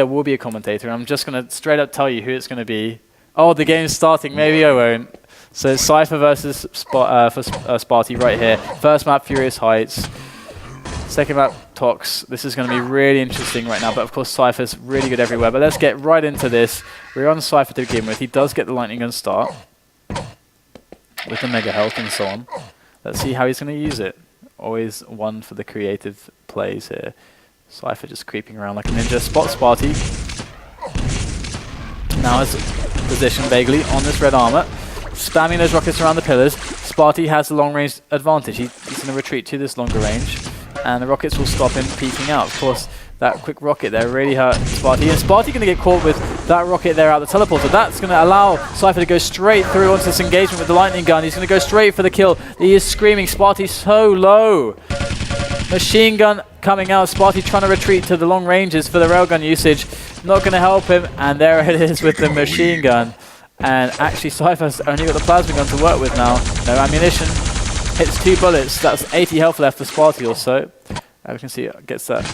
there will be a commentator. I'm just going to straight up tell you who it's going to be. Oh, the game's starting. Maybe I won't. So Cypher versus Spart1e right here. First map, Furious Heights. Second map, Tox. This is going to be really interesting right now. But of course, Cypher's really good everywhere. But let's get right into this. We're on Cypher to begin with. He does get the lightning gun start with the mega health and so on. Let's see how he's going to use it. Always one for the creative plays here. Cypher just creeping around like a ninja. Spot Spart1e. Now his position vaguely on this red armor. Spamming those rockets around the pillars. Spart1e has the long range advantage. He's going to retreat to this longer range. And the rockets will stop him peeking out. Of course, that quick rocket there really hurt Spart1e. And Spart1e going to get caught with that rocket there out the teleporter. That's going to allow Cypher to go straight through onto this engagement with the lightning gun. He's going to go straight for the kill. He is screaming. Spart1e so low. Machine gun coming out. Spart1e trying to retreat to the long ranges for the railgun usage. Not going to help him. And there it is with the machine gun. And actually Cypher's only got the plasma gun to work with now. No ammunition. Hits 2 bullets. That's 80 health left for Spart1e or so. We can see it gets that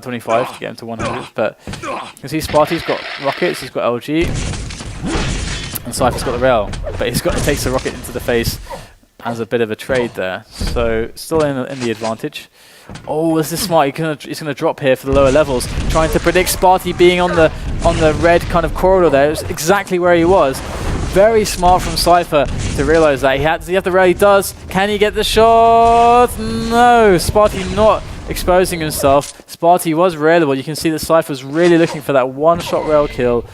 25 to get him to 100. But you can see Spart1e's got rockets. He's got LG. And Cypher's got the rail. But he takes the rocket into the face as a bit of a trade there. So still in the advantage. Oh, this is smart. He's gonna drop here for the lower levels, trying to predict Spart1e being on the red kind of corridor there. It was exactly where he was. Very smart from Cypher to realize that. Does he have the rail? He does. Can he get the shot? No. Spart1e not exposing himself. Spart1e was railable. You can see that Cypher's really looking for that one-shot rail kill.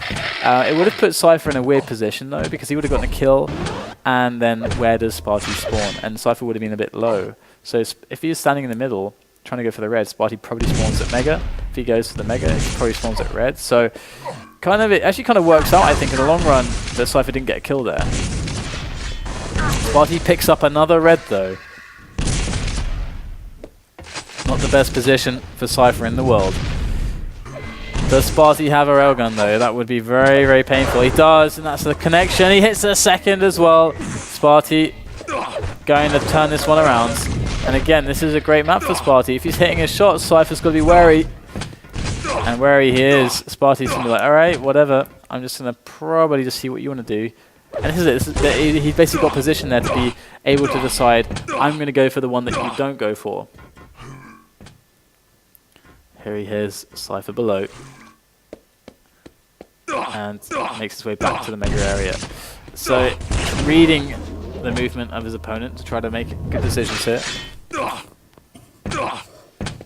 It would have put Cypher in a weird position though, because he would have gotten a kill. And then where does Spart1e spawn? And Cypher would have been a bit low. So if he's standing in the middle, trying to go for the red, Spart1e probably spawns at Mega. If he goes for the Mega, he probably spawns at red. So it actually kind of works out, I think, in the long run that Cypher didn't get a kill there. Spart1e picks up another red, though. Not the best position for Cypher in the world. Does Spart1e have a railgun, though? That would be very, very painful. He does, and that's the connection. He hits the second as well. Spart1e going to turn this one around. And again, this is a great map for Spart1e. If he's hitting his shots, Cypher's got to be wary. And wary he is, Spart1e's going to be like, alright, whatever. I'm just going to probably just see what you want to do. And this is it. He's basically got position there to be able to decide, I'm going to go for the one that you don't go for. Here he is, Cypher below. And makes his way back to the mega area. So, reading the movement of his opponent to try to make good decisions here.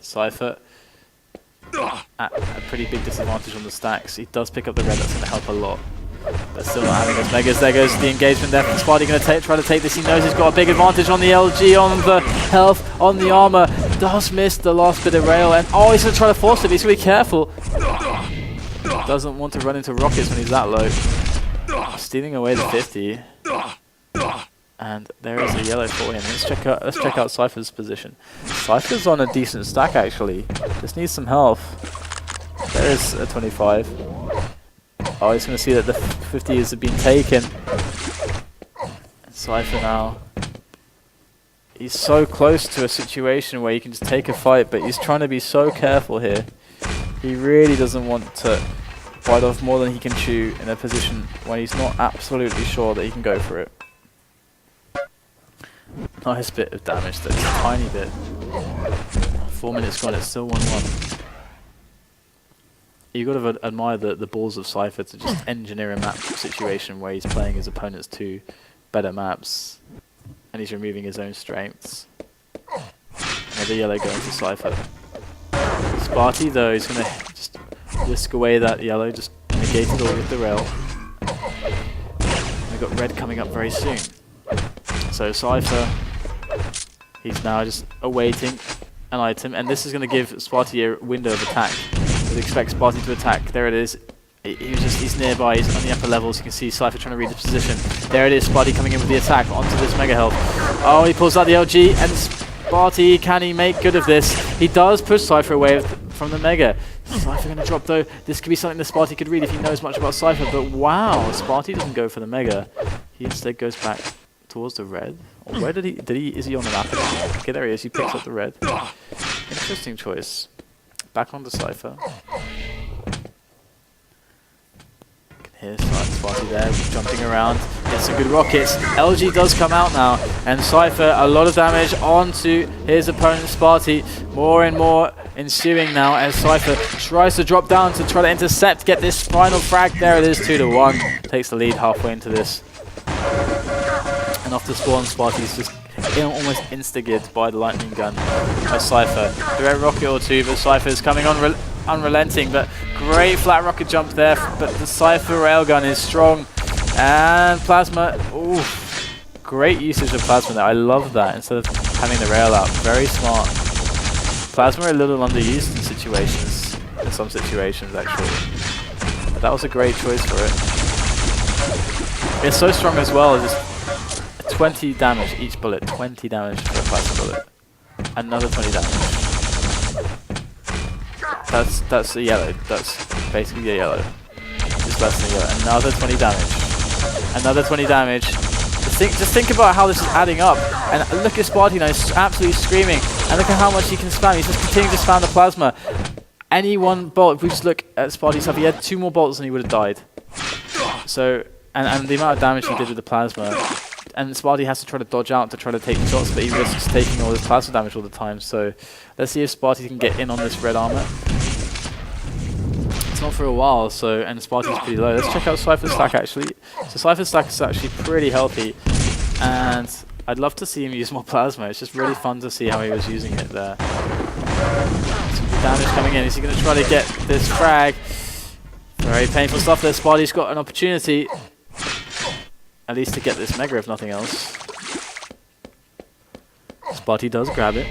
Cypher at a pretty big disadvantage on the stacks. He does pick up the red, that's going to help a lot. But still not having those megas. There goes the engagement there from Spart1e. Going to try to take this. He knows he's got a big advantage on the LG, on the health, on the armor. Does miss the last bit of rail. And oh, he's going to try to force it, but he's going to be careful. Doesn't want to run into rockets when he's that low. Stealing away the 50. And there is a yellow for him. Let's check out Cypher's position. Cypher's on a decent stack actually. Just needs some health. There is a 25. Oh, he's going to see that the 50s have been taken. And Cypher now. He's so close to a situation where he can just take a fight, but he's trying to be so careful here. He really doesn't want to bite off more than he can chew in a position where he's not absolutely sure that he can go for it. Nice bit of damage though, just a tiny bit. 4 minutes gone, it's still 1-1. You've got to admire the balls of Cypher to just engineer a map situation where he's playing his opponent's 2 better maps and he's removing his own strengths. Another yellow going to Cypher. Spart1e though is going to just whisk away that yellow, just negate it all with the rail. We've got red coming up very soon. So Cypher, he's now just awaiting an item, and this is going to give Spart1e a window of attack. We'd expect Spart1e to attack. There it is. He's nearby, he's on the upper levels. You can see Cypher trying to read the position. There it is, Spart1e coming in with the attack onto this mega health. Oh, he pulls out the LG, and Spart1e, can he make good of this? He does push Cypher away from the mega. Cypher going to drop though. This could be something that Spart1e could read if he knows much about Cypher, but wow, Spart1e doesn't go for the mega. He instead goes back towards the red. Or where is he on the map again? Okay, there he is, he picks up the red. Interesting choice. Back on the Cypher. Here's Spart1e there, jumping around, gets some good rockets. LG does come out now, and Cypher, a lot of damage onto his opponent Spart1e. More and more ensuing now as Cypher tries to drop down to try to intercept, get this final frag. There it is, 2-1. Takes the lead halfway into this. And off the spawn, Spart1e's just almost insta-gigged by the lightning gun by Cypher. Direct rocket or two, but Cypher's coming on unrelenting, but great flat rocket jump there, but the Cypher railgun is strong. And Plasma, ooh, great usage of Plasma there. I love that instead of having the rail out. Very smart. Plasma a little underused in situations, in some situations actually. But that was a great choice for it. It's so strong as well, just 20 damage each bullet, 20 damage for a Plasma bullet. Another 20 damage. That's a yellow. That's basically a yellow. Just less than a yellow. Another 20 damage. Another 20 damage. Just think about how this is adding up. And look at Spart1e now, he's absolutely screaming. And look at how much he can spam. He's just continuing to spam the Plasma. Any one bolt, if we just look at Spart1e's stuff, he had 2 more bolts and he would have died. So, and the amount of damage he did with the Plasma. And Spart1e has to try to dodge out to try to take shots, but he risks taking all this Plasma damage all the time. So let's see if Spart1e can get in on this red armor. It's not for a while, so, and Spart1e's pretty low. Let's check out Cypher's stack actually. So Cypher's stack is actually pretty healthy, and I'd love to see him use more Plasma. It's just really fun to see how he was using it there. Some good damage coming in. Is he going to try to get this frag? Very painful stuff there. Spart1e's got an opportunity, at least to get this Mega if nothing else. Spart1e does grab it,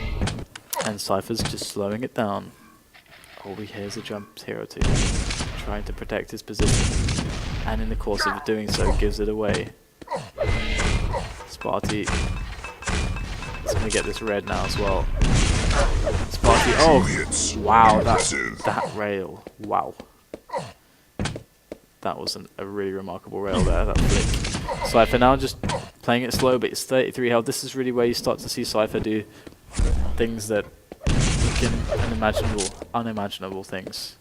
and Cypher's just slowing it down. All he hears a jump here or two, trying to protect his position, and in the course of doing so gives it away. Spart1e is going to get this red now as well. Spart1e, oh wow, that rail, wow. That was a really remarkable rail there, that flick. Cypher now just playing it slow, but it's 33 health. This is really where you start to see Cypher do things that unimaginable things.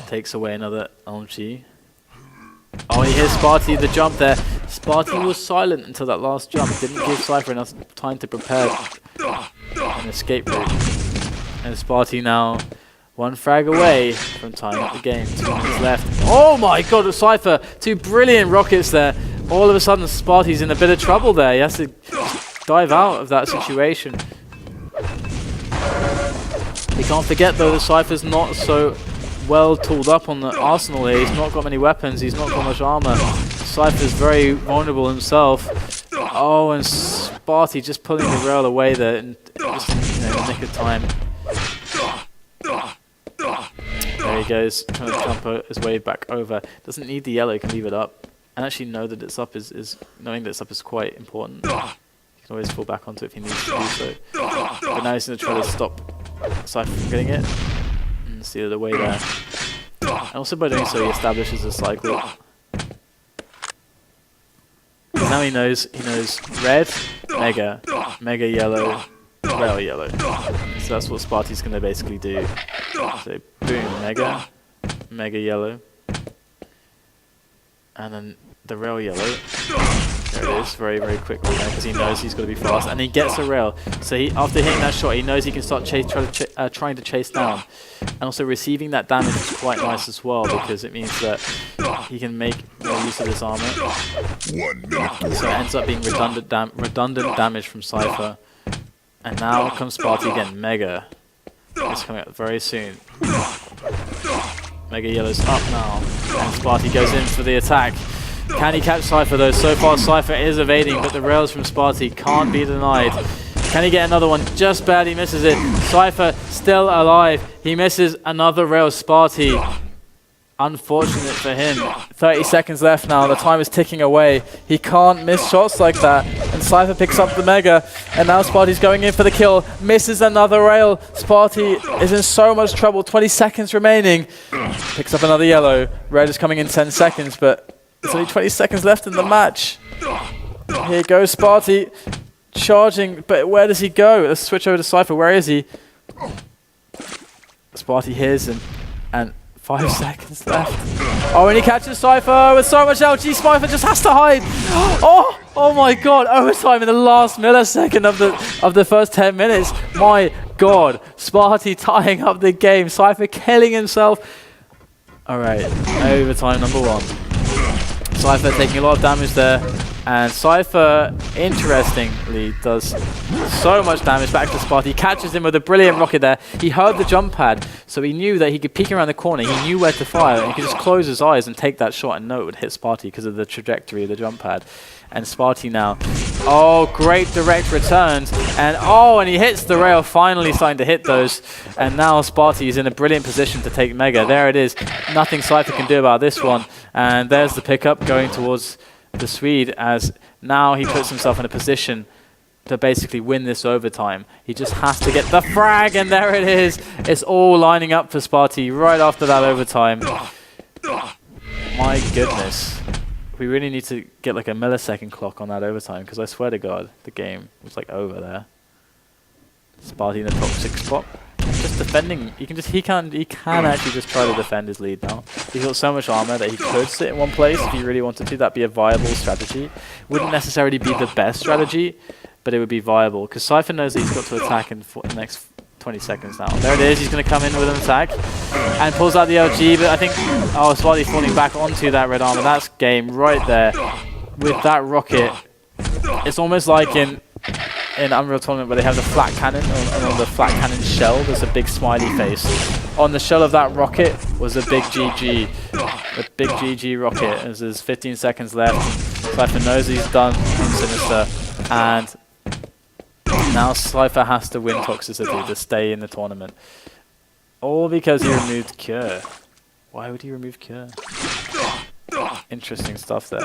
Takes away another LG. Oh, he hears Spart1e the jump there. Spart1e was silent until that last jump. Didn't give Cypher enough time to prepare an escape route. And Spart1e now 1 frag away from tying up the game. 2 minutes left. Oh my god, Cypher! 2 brilliant rockets there. All of a sudden Spart1e's in a bit of trouble there. He has to dive out of that situation. You can't forget though that Cypher's not so well tooled up on the arsenal here. He's not got many weapons, he's not got much armor. Cypher's very vulnerable himself. Oh, and Spart1e just pulling the rail away there in just in the nick of time. There he goes, trying to jump his way back over. Doesn't need the yellow, he can leave it up. And actually know that it's up is knowing that it's up is quite important. You can always fall back onto it if he needs to do so. But now he's going to try to stop Cypher from getting it and steal it away there. And also by doing so he establishes a cycle. Now he knows red, mega yellow, rail yellow. So that's what Spart1e's going to basically do. So boom, mega yellow, and then the rail yellow. There it is, very quickly because he knows he's got to be fast, and he gets a rail. So after hitting that shot, he knows he can start trying to chase down, and also receiving that damage is quite nice as well because it means that he can make more use of this armor. So it ends up being redundant damage from Cypher. And now comes Spart1e again, Mega. It's coming up very soon. Mega Yellow's up now, and Spart1e goes in for the attack. Can he catch Cypher though? So far Cypher is evading, but the rails from Spart1e can't be denied. Can he get another one? Just barely misses it. Cypher still alive. He misses another rail. Spart1e, unfortunate for him. 30 seconds left now. The time is ticking away. He can't miss shots like that. And Cypher picks up the Mega. And now Spart1e's going in for the kill. Misses another rail. Spart1e is in so much trouble. 20 seconds remaining. Picks up another yellow. Red is coming in 10 seconds, but there's only 20 seconds left in the match. Here goes Spart1e. Charging, but where does he go? Let's switch over to Cypher. Where is he? Spart1e hears him and 5 seconds left. Oh, and he catches Cypher with so much LG. Cypher just has to hide. Oh my God! Overtime in the last millisecond of the first 10 minutes. My God! Spart1e tying up the game. Cypher killing himself. All right, overtime number 1. Cypher taking a lot of damage there. And Cypher, interestingly, does so much damage back to Spart1e. He catches him with a brilliant rocket there. He heard the jump pad, so he knew that he could peek around the corner. He knew where to fire, and he could just close his eyes and take that shot and know it would hit Spart1e because of the trajectory of the jump pad. And Spart1e now, oh, great direct returns. And he hits the rail, finally starting to hit those. And now Spart1e is in a brilliant position to take Mega. There it is. Nothing Cypher can do about this one. And there's the pickup going towards the Swede, as now he puts himself in a position to basically win this overtime. He just has to get the frag, and there it is. It's all lining up for Spart1e right after that overtime. My goodness. We really need to get like a millisecond clock on that overtime, because I swear to God, the game was like over there. Spart1e in the top 6 spot. Just defending, he can actually just try to defend his lead now. He's got so much armor that he could sit in one place if he really wanted to. That'd be a viable strategy. Wouldn't necessarily be the best strategy, but it would be viable, because Cypher knows that he's got to attack in the next 20 seconds now. There it is, he's going to come in with an attack and pulls out the LG, but I think, Spart1e falling back onto that red armor. That's game right there with that rocket. It's almost like in Unreal Tournament where they have the flat cannon, and on the flat cannon shell there's a big smiley face. On the shell of that rocket was a big GG. A big GG rocket, as there's 15 seconds left. Cypher knows he's done on Sinister, and now Cypher has to win Toxicity to stay in the tournament. All because he removed Cure. Why would he remove Cure? Interesting stuff there.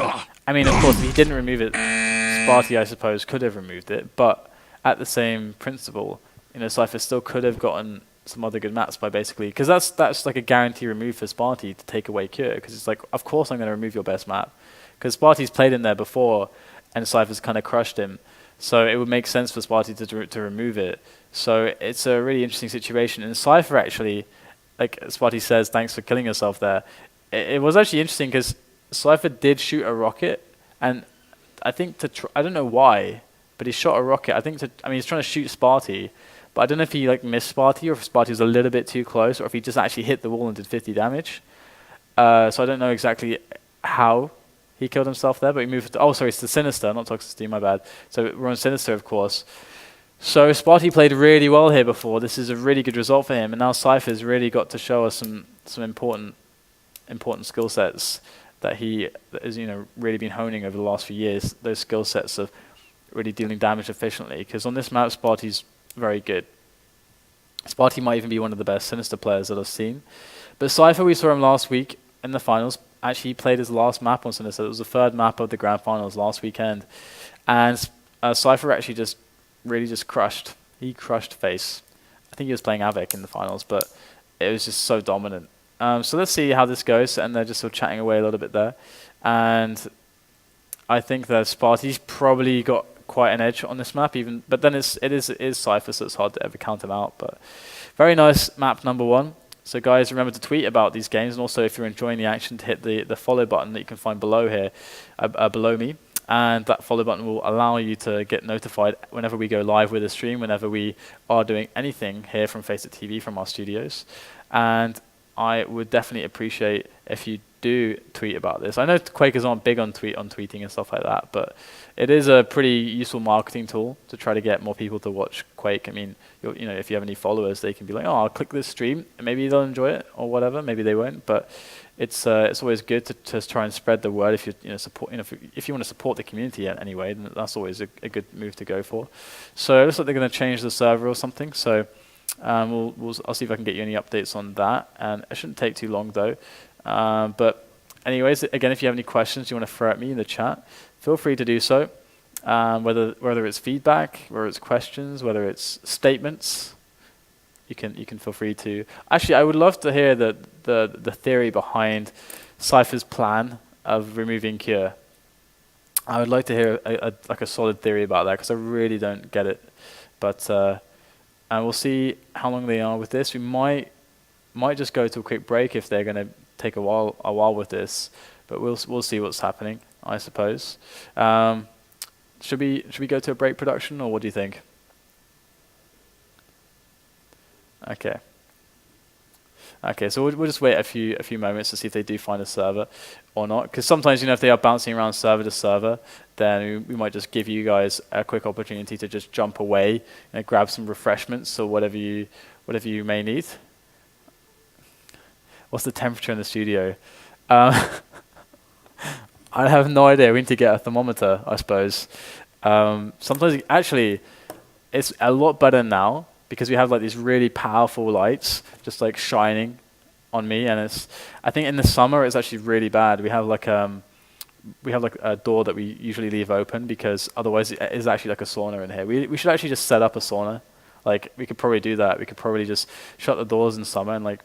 I mean, of course, if he didn't remove it, Spart1e, I suppose, could have removed it, but at the same principle, Cypher still could have gotten some other good maps by basically, because that's like a guarantee remove for Spart1e to take away Cure, because it's like, of course I'm going to remove your best map, because Spart1e's played in there before, and Cypher's kind of crushed him, so it would make sense for Spart1e to remove it. So it's a really interesting situation, and Cypher actually, like Spart1e says, thanks for killing yourself there. It was actually interesting because Cypher did shoot a rocket, and I think I don't know why, but he shot a rocket. I mean, he's trying to shoot Spart1e, but I don't know if he missed Spart1e, or if Spart1e was a little bit too close, or if he just actually hit the wall and did 50 damage. So I don't know exactly how he killed himself there, but he moved to, it's the Sinister, not Toxicity, my bad. So we're on Sinister, of course. So Spart1e played really well here before. This is a really good result for him, and now Cypher's really got to show us some important skill sets that he has really been honing over the last few years. Those skill sets of really dealing damage efficiently, because on this map Spart1e's very good. Spart1e might even be one of the best Sinister players that I've seen. But Cypher, we saw him last week in the finals. Actually, he played his last map on Sinister. It was the 3rd map of the grand finals last weekend, and Cypher actually really just crushed. He crushed FACE. I think he was playing Avec in the finals, but it was just so dominant. So let's see how this goes, and they're just sort of chatting away a little bit there. And I think that Spart1e's probably got quite an edge on this map, but then it is Cypher, so it's hard to ever count him out. But very nice map number 1. So guys, remember to tweet about these games, and also if you're enjoying the action, to hit the follow button that you can find below here, below me. And that follow button will allow you to get notified whenever we go live with a stream, whenever we are doing anything here from FACEIT TV, from our studios. And I would definitely appreciate if you do tweet about this. I know Quakers aren't big on tweeting and stuff like that, but it is a pretty useful marketing tool to try to get more people to watch Quake. I mean, if you have any followers, they can be like, oh, I'll click this stream, and maybe they'll enjoy it or whatever. Maybe they won't, but it's always good to try and spread the word. If you support, if you want to support the community anyway, then that's always a good move to go for. So it looks like they're going to change the server or something. So I'll see if I can get you any updates on that, and it shouldn't take too long though. But anyways, again, if you have any questions you want to throw at me in the chat, feel free to do so. Whether it's feedback, whether it's questions, whether it's statements, you can feel free to. Actually, I would love to hear the theory behind Cypher's plan of removing Cure. I would like to hear a solid theory about that, because I really don't get it. But and we'll see how long they are with this. We might might just go to a quick break if they're going to take a while with this, but we'll see what's happening, I suppose. Should we go to a break, production, or what do you think? Okay. Okay, so we'll just wait a few moments to see if they do find a server or not. Because sometimes, if they are bouncing around server to server, then we might just give you guys a quick opportunity to just jump away and grab some refreshments or whatever you may need. What's the temperature in the studio? I have no idea. We need to get a thermometer, I suppose. Sometimes, actually, it's a lot better now, because we have like these really powerful lights just like shining on me, and I think in the summer it's actually really bad. We have like a door that we usually leave open, because otherwise it is actually like a sauna in here. We should actually just set up a sauna. Like, we could probably do that. We could probably just shut the doors in summer and like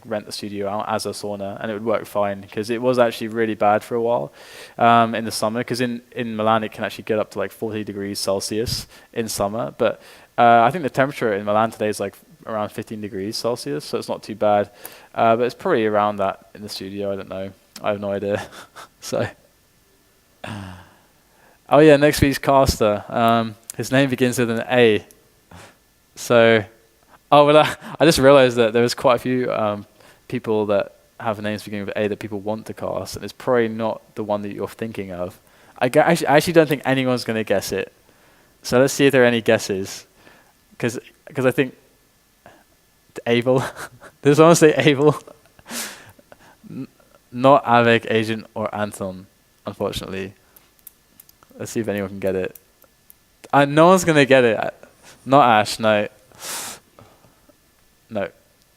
rent the studio out as a sauna, and it would work fine, because it was actually really bad for a while in the summer, because in Milan it can actually get up to like 40 degrees Celsius in summer, but I think the temperature in Milan today is like around 15 degrees Celsius, so it's not too bad. But it's probably around that in the studio. I don't know. I have no idea. So, oh yeah, next week's caster. His name begins with an A. So, oh well, I just realised that there was quite a few people that have names beginning with A that people want to cast, and it's probably not the one that you're thinking of. I actually don't think anyone's going to guess it. So let's see if there are any guesses. Because I think Abel. Does someone say Abel? Not Avec, Agent, or Anton, unfortunately. Let's see if anyone can get it. No one's going to get it. Not Ash, no. No,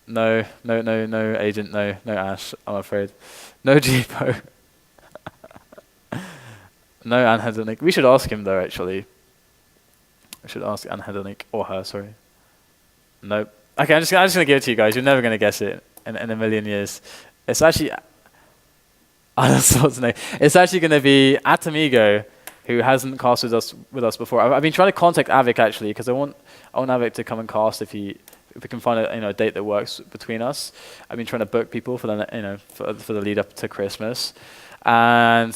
Agent, no Ash, I'm afraid. No Jeepo. No Anhedonic. We should ask him though, actually. I should ask Anhedonic, or her, sorry. Nope. Okay, I'm just going to give it to you guys. You're never going to guess it in a million years. It's actually... It's actually going to be Atomigo, who hasn't cast with us before. I've been trying to contact Avic, actually, because I want Avic to come and cast if we can find a date that works between us. I've been trying to book people for the lead up to Christmas, and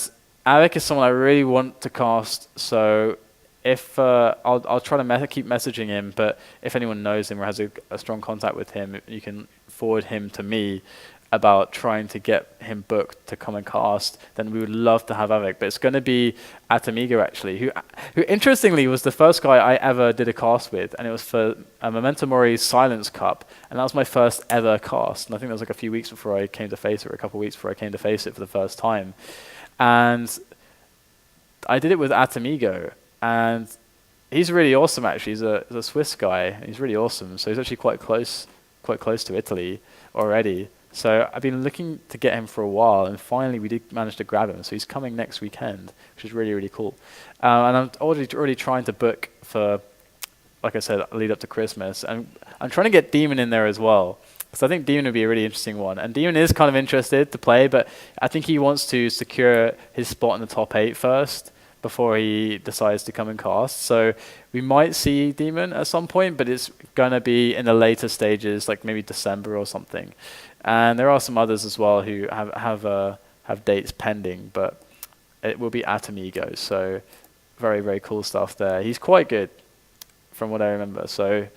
Avic is someone I really want to cast. So if I'll try to keep messaging him, but if anyone knows him or has a strong contact with him, you can forward him to me about trying to get him booked to come and cast. Then we would love to have Avic. But it's going to be Atomigo, actually, who interestingly was the first guy I ever did a cast with, and it was for Memento Mori's Silence Cup, and that was my first ever cast. And I think that was like a few weeks before I came to FACEIT, or a couple of weeks before I came to FACEIT for the first time. And I did it with Atomigo, and he's really awesome, actually. He's a Swiss guy, and he's really awesome. So he's actually quite close to Italy already. So I've been looking to get him for a while, and finally we did manage to grab him. So he's coming next weekend, which is really, really cool. And I'm already trying to book for, like I said, lead up to Christmas. And I'm trying to get Demon in there as well, because I think Demon would be a really interesting one. And Demon is kind of interested to play, but I think he wants to secure his spot in the top 8 first before he decides to come and cast. So we might see Demon at some point, but it's going to be in the later stages, like maybe December or something. And there are some others as well who have dates pending, but it will be Atomigo. So very, very cool stuff there. He's quite good from what I remember. So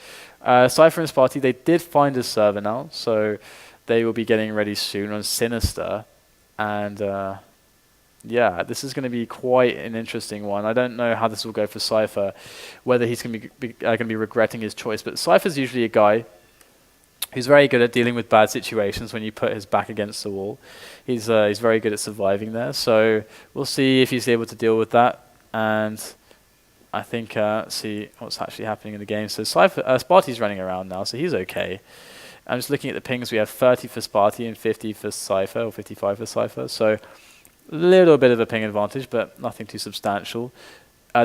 Cypher and Spart1e, they did find a server now, so they will be getting ready soon on Sinister. And yeah, this is going to be quite an interesting one. I don't know how this will go for Cypher, whether he's going to be regretting his choice. But Cypher's usually a guy who's very good at dealing with bad situations when you put his back against the wall. He's very good at surviving there. So we'll see if he's able to deal with that. And I think see what's actually happening in the game. So Spart1e's running around now, so he's okay. I'm just looking at the pings. We have 30 for Spart1e and 50 for Cypher, or 55 for Cypher. So a little bit of a ping advantage, but nothing too substantial.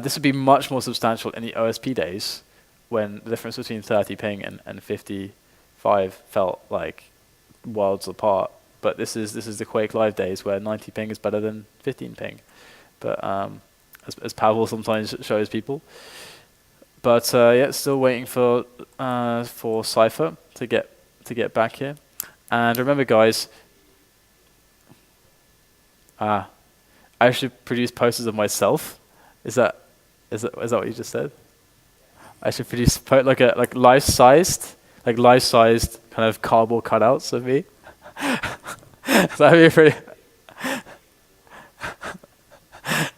This would be much more substantial in the OSP days, when the difference between 30 ping and 55 felt like worlds apart. But this is the Quake Live days, where 90 ping is better than 15 ping. But as Pavel sometimes shows people. But yeah, still waiting for Cypher to get back here. And remember, guys, I should produce posters of myself. Is that what you just said? I should produce like life-sized kind of cardboard cutouts of me. That'd be pretty.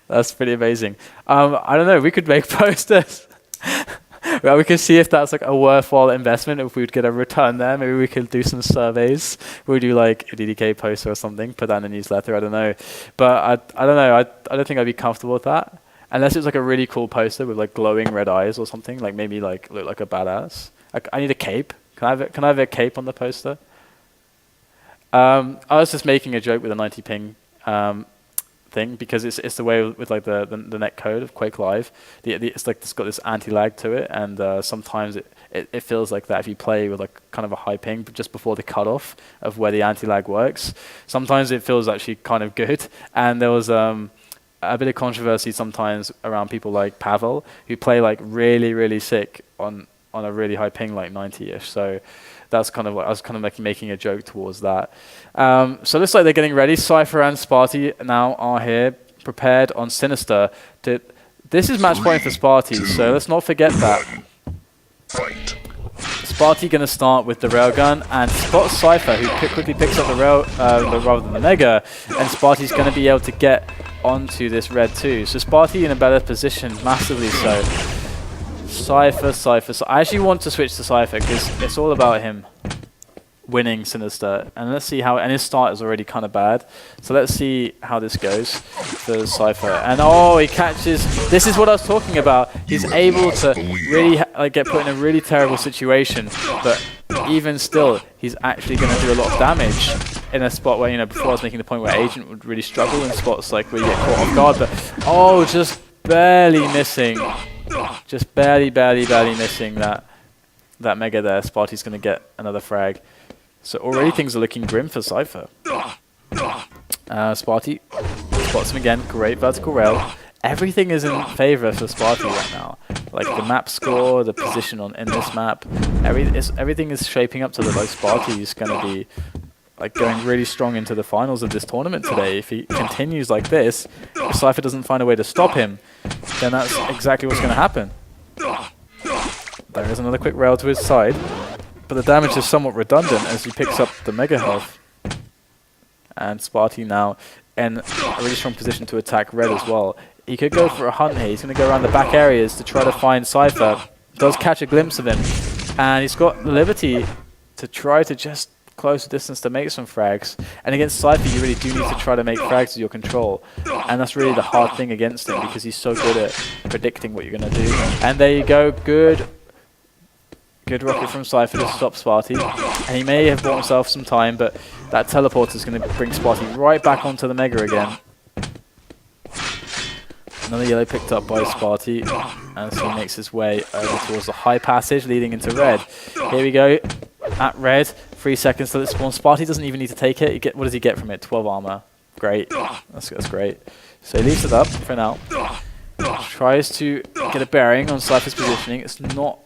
That's pretty amazing. I don't know. We could make posters. Well, we could see if that's like a worthwhile investment. If we would get a return there, maybe we could do some surveys. We do like a DDK poster or something. Put that in a newsletter. I don't know, but I don't know. I don't think I'd be comfortable with that unless it was like a really cool poster with like glowing red eyes or something. Like maybe like look like a badass. I need a cape. Can I have a cape on the poster? I was just making a joke with a 90 ping thing because it's the way with like the net code of Quake Live. It's like it's got this anti-lag to it, and sometimes it feels like that if you play with like kind of a high ping just before the cutoff of where the anti-lag works. Sometimes it feels actually kind of good, and there was a bit of controversy sometimes around people like Pavel who play like really sick on a really high ping like 90ish. So that's kind of what I was kind of like making a joke towards that. So it looks like they're getting ready. Cypher and Spart1e now are here, prepared on Sinister. This is match point for Spart1e, so let's not forget that. Fight. Spart1e going to start with the railgun and spot Cypher, who quickly picks up the rail rather than the mega, and Spart1e's going to be able to get onto this red too. So Spart1e in a better position, massively so. Cypher. So I actually want to switch to Cypher because it's all about him winning Sinister. And let's see how, and his start is already kind of bad. So let's see how this goes for Cypher. And oh, he catches, this is what I was talking about. He's able to really get put in a really terrible situation. But even still, he's actually going to do a lot of damage in a spot where, you know, before I was making the point where Agent would really struggle in spots like where you get caught off guard. But oh, just barely missing. Just barely missing that mega there. Spart1e's going to get another frag. So already things are looking grim for Cypher. Spart1e spots him again. Great vertical rail. Everything is in favor for Spart1e right now. Like the map score, the position in this map. Everything is shaping up to look like Spart1e is going to be like going really strong into the finals of this tournament today. If he continues like this, if Cypher doesn't find a way to stop him, then that's exactly what's going to happen. There is another quick rail to his side, but the damage is somewhat redundant as he picks up the mega health. And Spart1e now in a really strong position to attack red as well. He could go for a hunt here. He's going to go around the back areas to try to find Cypher. Does catch a glimpse of him, and he's got the liberty to try to just close the distance to make some frags. And against Cypher, you really do need to try to make frags with your control. And that's really the hard thing against him because he's so good at predicting what you're going to do. And there you go. Good rocket from Cypher to stop Spart1e. And he may have bought himself some time, but that teleport is going to bring Spart1e right back onto the mega again. Another yellow picked up by Spart1e as he makes his way over towards the high passage leading into red. Here we go. At red, 3 seconds till it spawns. Spart1e doesn't even need to take it. What does he get from it? 12 armor. Great. That's great. So he leaves it up for now. Tries to get a bearing on Cypher's positioning. It's not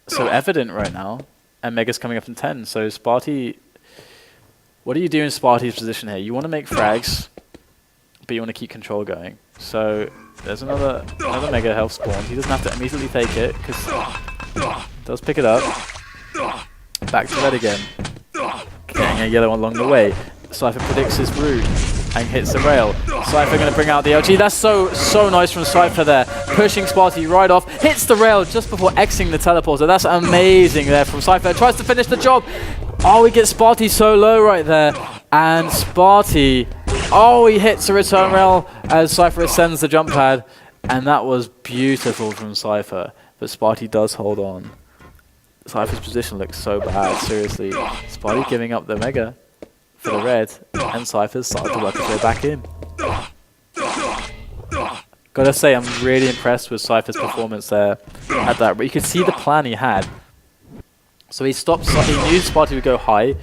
so evident right now. And Mega's coming up in 10. So Spart1e, what do you do in Spart1e's position here? You want to make frags, but you want to keep control going. So there's another Mega health spawn. He doesn't have to immediately take it because he does pick it up. Back to red again. Getting a yellow along the way. Cypher predicts his route and hits the rail. Cypher going to bring out the LG. That's so nice from Cypher there. Pushing Spart1e right off. Hits the rail just before Xing the teleporter. That's amazing there from Cypher. Tries to finish the job. Oh, he gets Spart1e so low right there. And Spart1e, oh, he hits a return rail as Cypher ascends the jump pad. And that was beautiful from Cypher. But Spart1e does hold on. Cypher's position looks so bad, seriously. Spart1e giving up the mega for the red, and Cypher's starting to work his way back in. Gotta say, I'm really impressed with Cypher's performance there at that. But you could see the plan he had. So he stopped, he knew Spart1e would go high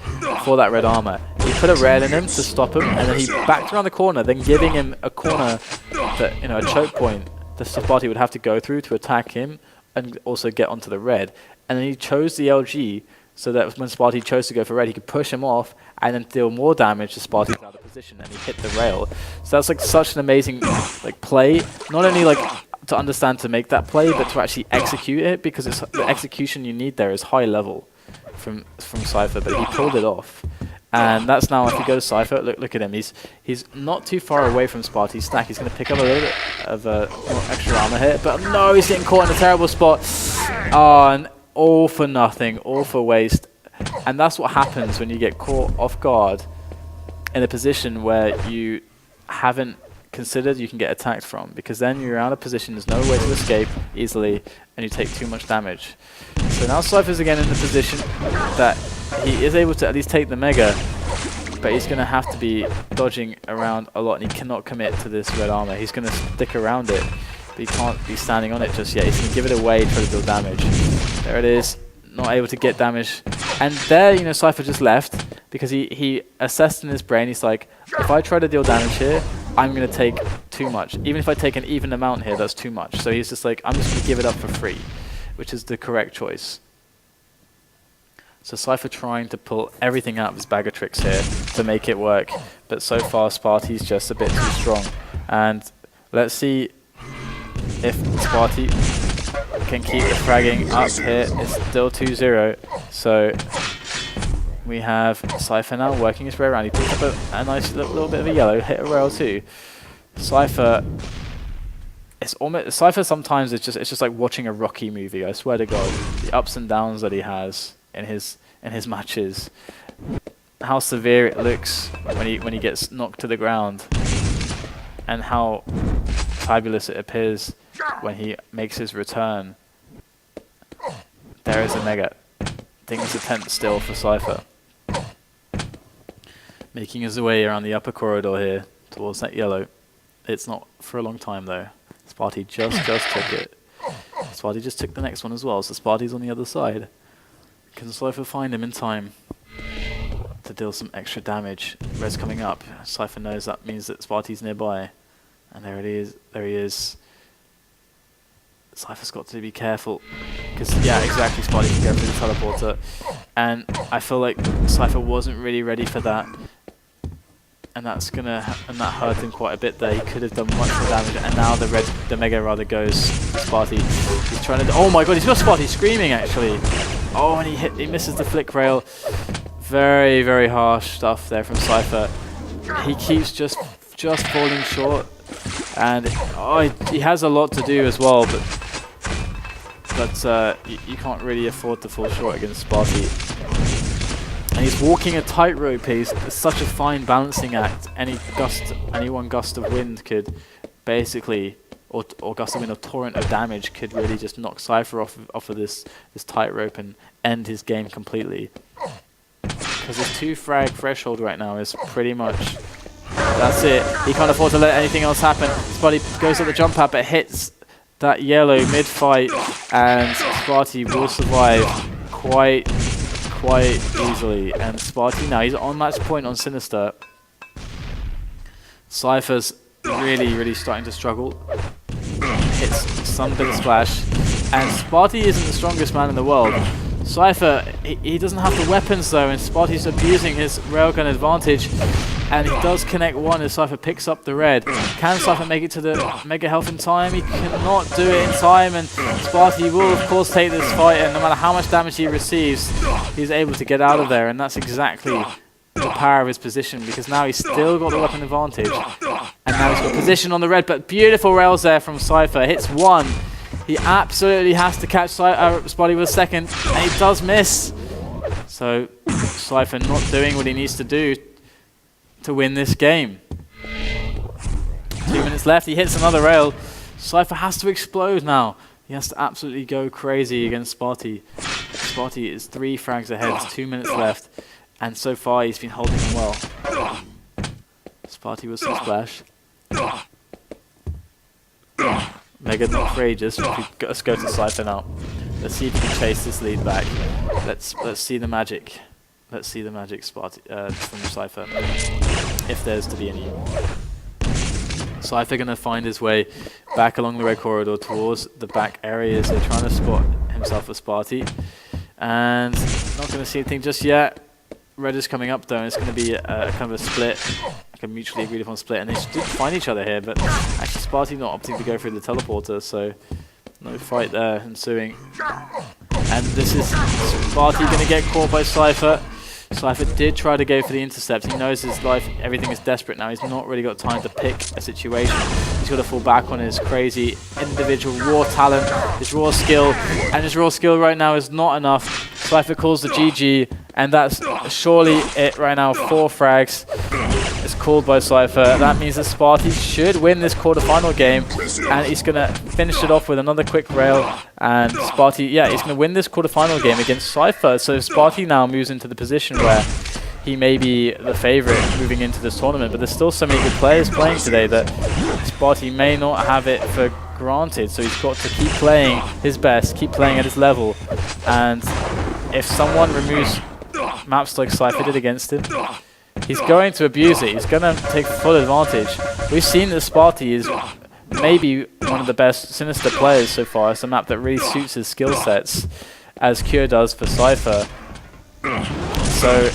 for that red armor. He put a rail in him to stop him, and then he backed around the corner, then giving him a corner that, you know, a choke point that Spart1e would have to go through to attack him and also get onto the red. And then he chose the LG so that when Spart1e chose to go for red, he could push him off and then deal more damage to Spart1e's out of position, and he hit the rail. So that's like such an amazing like play, not only like to understand to make that play, but to actually execute it, because it's the execution you need there is high level from Cypher, but he pulled it off. And that's now, if you go to Cypher, look at him. He's not too far away from Spart1e's stack. He's going to pick up a little bit of extra armor here, but no, he's getting caught in a terrible spot. Oh, and all for nothing, all for waste. And that's what happens when you get caught off guard in a position where you haven't considered you can get attacked from, because then you're out of position, there's no way to escape easily, and you take too much damage. So now Cypher's again in the position that he is able to at least take the Mega, but he's going to have to be dodging around a lot, and he cannot commit to this red armor. He's going to stick around it, but he can't be standing on it just yet. He's going to give it away, try to deal damage. There it is, not able to get damage. And there, you know, Cypher just left, because he assessed in his brain, he's like, if I try to deal damage here, I'm going to take too much. Even if I take an even amount here, that's too much. So he's just like, I'm just going to give it up for free, which is the correct choice. So Cypher trying to pull everything out of his bag of tricks here to make it work. But so far, Spart1e's just a bit too strong. And let's see if Spart1e can keep the fragging up here. It's still 2-0. So we have Cypher now working his way around. He picked up a nice little bit of a yellow, hit a rail too. Cypher, it's almost, Cypher sometimes it's just like watching a Rocky movie. I swear to God, the ups and downs that he has in his matches, how severe it looks when he gets knocked to the ground, and how fabulous it appears when he makes his return. There is a Mega. Things are tense still for Cypher. Making his way around the upper corridor here towards that yellow. It's not for a long time though. Spart1e just took it. Spart1e just took the next one as well, so Spart1e's on the other side. Can Cypher find him in time to deal some extra damage? Red's coming up. Cypher knows that means that Spart1e's nearby. And there it is. There he is. Cypher's got to be careful, because yeah, exactly, Spart1e can go through the teleporter, and I feel like Cypher wasn't really ready for that, and that hurt him quite a bit there. He could have done much more damage, and now the Mega rather goes to Spart1e. He's trying to, oh my God, he's got Spart1e screaming actually. Oh, and he misses the flick rail. Very, very harsh stuff there from Cypher. He keeps just falling short, and oh, he has a lot to do as well, but you can't really afford to fall short against Spart1e. And he's walking a tightrope pace. It's such a fine balancing act. Any one gust of wind could basically, or gust of wind or torrent of damage could really just knock Cypher off of this tightrope and end his game completely. Because his 2-frag threshold right now is pretty much, that's it. He can't afford to let anything else happen. Spart1e goes up the jump pad, but hits that yellow mid-fight, and Spart1e will survive quite easily. And Spart1e now, he's on match point on Sinister. Cypher's really starting to struggle. Hits some bit of splash, and Spart1e isn't the strongest man in the world. Cypher, he doesn't have the weapons though, and Spart1e's abusing his railgun advantage, and he does connect one as Cypher picks up the red. Can Cypher make it to the Mega Health in time? He cannot do it in time, and Spart1e will of course take this fight, and no matter how much damage he receives, he's able to get out of there, and that's exactly the power of his position, because now he's still got the weapon advantage, and now he's got position on the red, but beautiful rails there from Cypher. Hits one. He absolutely has to catch Spart1e with a second, and he does miss. So Cypher not doing what he needs to do to win this game. 2 minutes left, he hits another rail. Cypher has to explode now. He has to absolutely go crazy against Spart1e. Spart1e is 3 frags ahead, it's 2 minutes left, and so far he's been holding them well. Spart1e with some splash. Mega not for ages. Let's go to Cypher now. Let's see if he can chase this lead back. Let's see the magic. Let's see the magic from Cypher, if there's to be any. Cypher gonna find his way back along the red corridor towards the back areas. They're trying to spot himself with Spart1e, and Not going to see anything just yet. Red is coming up though, and it's going to be a kind of a split, like a mutually agreed upon split, and they did find each other here, but actually Spart1e not opting to go through the teleporter, so no fight there ensuing. And this is Spart1e going to get caught by Cypher. Cypher did try to go for the intercept. He knows his life, everything is desperate now. He's not really got time to pick a situation. He's got to fall back on his crazy individual raw talent, his raw skill, and his raw skill right now is not enough. Cypher calls the GG, and that's surely it right now. 4 frags. It's called by Cypher. That means that Spart1e should win this quarterfinal game, and he's going to finish it off with another quick rail. And Spart1e, yeah, he's going to win this quarterfinal game against Cypher. So Spart1e now moves into the position where he may be the favorite moving into this tournament. But there's still so many good players playing today that Spart1e may not have it for granted. So he's got to keep playing his best, keep playing at his level. And if someone removes maps like Cypher did against him, he's going to abuse it. He's going to take full advantage. We've seen that Spart1e is maybe one of the best Sinister players so far. It's a map that really suits his skill sets, as Cure does for Cypher. So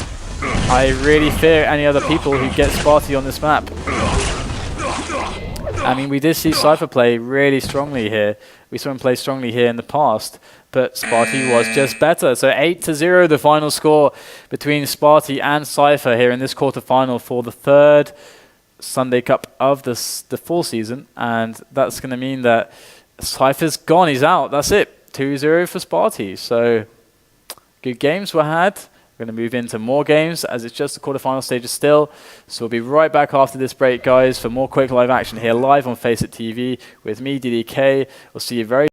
I really fear any other people who get Spart1e on this map. I mean, we did see Cypher play really strongly here. We saw him play strongly here in the past, but Spart1e was just better. So 8-0 the final score between Spart1e and Cypher here in this quarterfinal for the 3rd Sunday Cup of the full season. And that's going to mean that Cypher's gone. He's out. That's it. 2-0 for Spart1e. So good games were had. We're going to move into more games as it's just the quarterfinal stages still. So we'll be right back after this break, guys, for more quick live action here live on FACEIT TV with me, DDK. We'll see you very